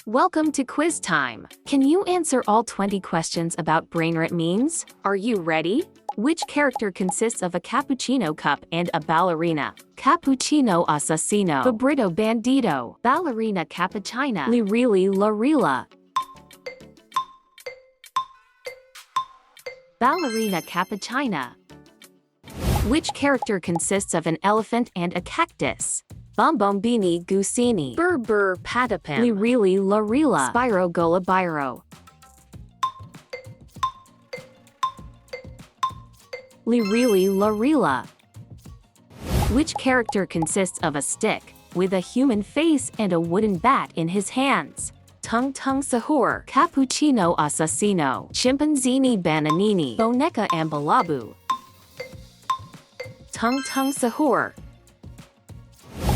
Welcome to quiz time. Can you answer all 20 questions about Brainrot memes? Are you ready? Which character consists of a cappuccino cup and a ballerina? Cappuccino Assassino, Bobritto Bandito, Ballerina Cappuccina, Lirili La Rila. Ballerina Cappuccina. Which character consists of an elephant and a cactus? Bombombini Gusini, Bur Patapim, Lirili La Rila, Spyro Gola Biro. Lirili La Rila. Which character consists of a stick, with a human face and a wooden bat in his hands? Tung Sahur, Cappuccino Assassino, Chimpanzini Bananini, Boneka Ambalabu. Tung Sahur.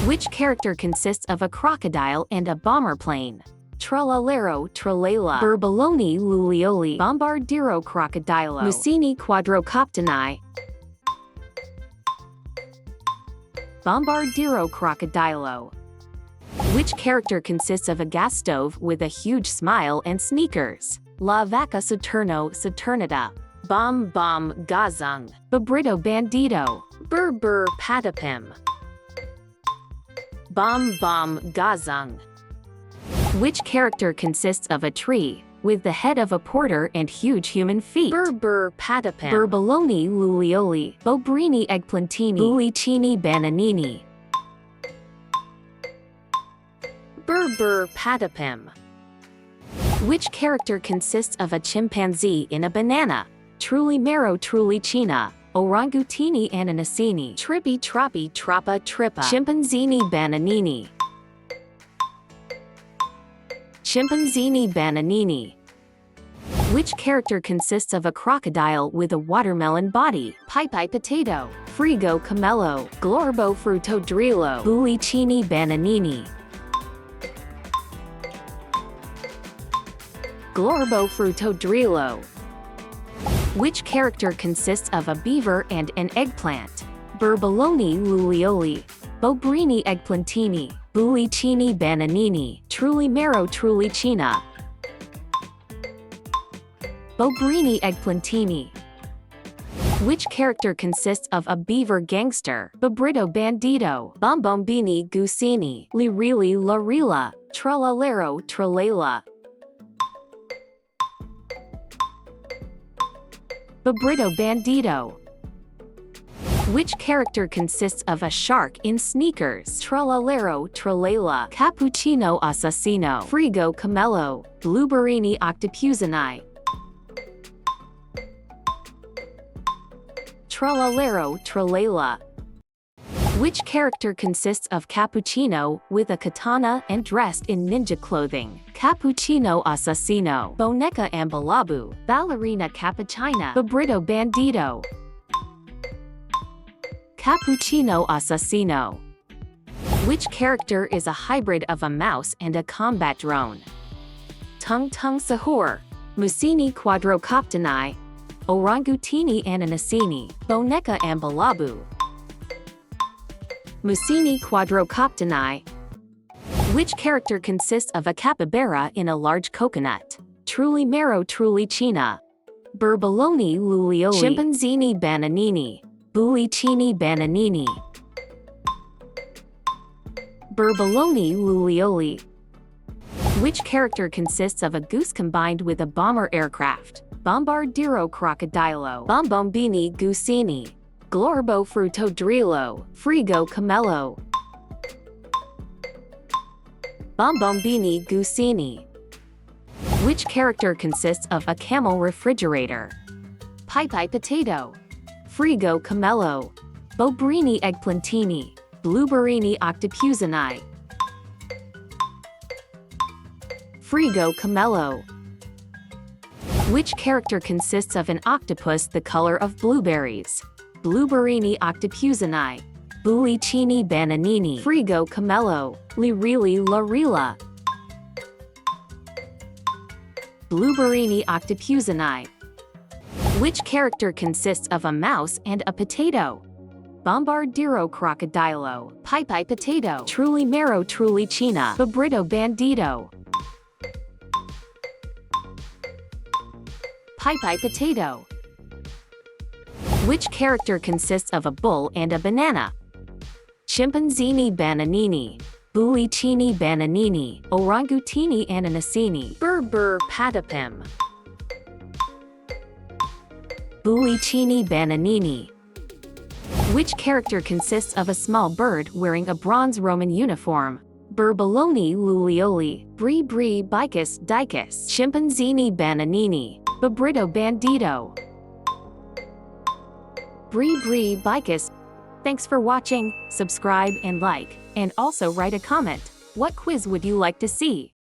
Which character consists of a crocodile and a bomber plane? Tralalero Tralala, Burbaloni Lulioli, Bombardiro Crocodilo, Mousini Quadrocoptini. Bombardiro Crocodilo. Which character consists of a gas stove with a huge smile and sneakers? La Vaca Saturno Saturnita, Bom Gazung, Bobritto Bandito, Bur Patapim. Bom Gazung. Which character consists of a tree, with the head of a porter and huge human feet? Bur Patapim, Burbaloni Lulioli, Bobrini Eggplantini, Bulicini Bananini. Bur Patapim. Which character consists of a chimpanzee in a banana? Truly Mero Truly China, Orangutini Ananasini, Trippy Troppi Troppa Trippa, Chimpanzini Bananini. Chimpanzini Bananini. Which character consists of a crocodile with a watermelon body? Pai Potato, Frigo Camello, Glorbo Frutodrilo, Bulicini Bananini. Glorbo Frutodrilo. Which character consists of a beaver and an eggplant? Burbaloni Lulioli, Bobrini Eggplantini, Bulicini Bananini, Truly Mero Truly China. Bobrini Eggplantini. Which character consists of a beaver gangster? Bobritto Bandito, Bombombini Gusini, Lirili La Rila, Tralalero Tralala. Bobritto Bandito. Which character consists of a shark in sneakers? Tralalero Tralala, Cappuccino Assassino, Frigo Camello, Blueberrini Octopusini. Tralalero Tralala. Which character consists of Cappuccino with a katana and dressed in ninja clothing? Cappuccino Assassino, Boneka Ambalabu, Ballerina Cappuccina, Bobritto Bandito. Cappuccino Assassino. Which character is a hybrid of a mouse and a combat drone? Tung Sahur, Mousini Quadrocoptini, Orangutini Ananasini, Boneka Ambalabu. Mousini Quadrocoptini. Which character consists of a capybara in a large coconut? Truly Mero Truly China, Burbaloni Lulioli, Chimpanzini Bananini, Bulicini Bananini. Burbaloni Lulioli. Which character consists of a goose combined with a bomber aircraft? Bombardiro Crocodilo, Bombombini Gusini, Glorbo Frutodrilo, Frigo Camello. Bombombini Gusini. Which character consists of a camel refrigerator? Pai Potato, Frigo Camello, Bobrini Eggplantini, Blueberrini Octopusini. Frigo Camello. Which character consists of an octopus the color of blueberries? Blueberrini Octopusini, Bulicini Bananini, Frigo Camello, Lirili La Rila. Blueberrini Octopusini. Which character consists of a mouse and a potato? Bombardiro Crocodilo, Pai Potato, Truly Mero Truly China, Bobritto Bandito. Pai potato. Which character consists of a bull and a banana? Chimpanzini Bananini, Bulicini Bananini, Orangutini Ananasini, Berber Patapim. Bulicini Bananini. Which character consists of a small bird wearing a bronze Roman uniform? Berbaloni Lulioli, Bri Bicus Dicus, Chimpanzini Bananini, Bobritto Bandito. Bri Bicus. Thanks for watching, subscribe and like, and also write a comment. What quiz would you like to see?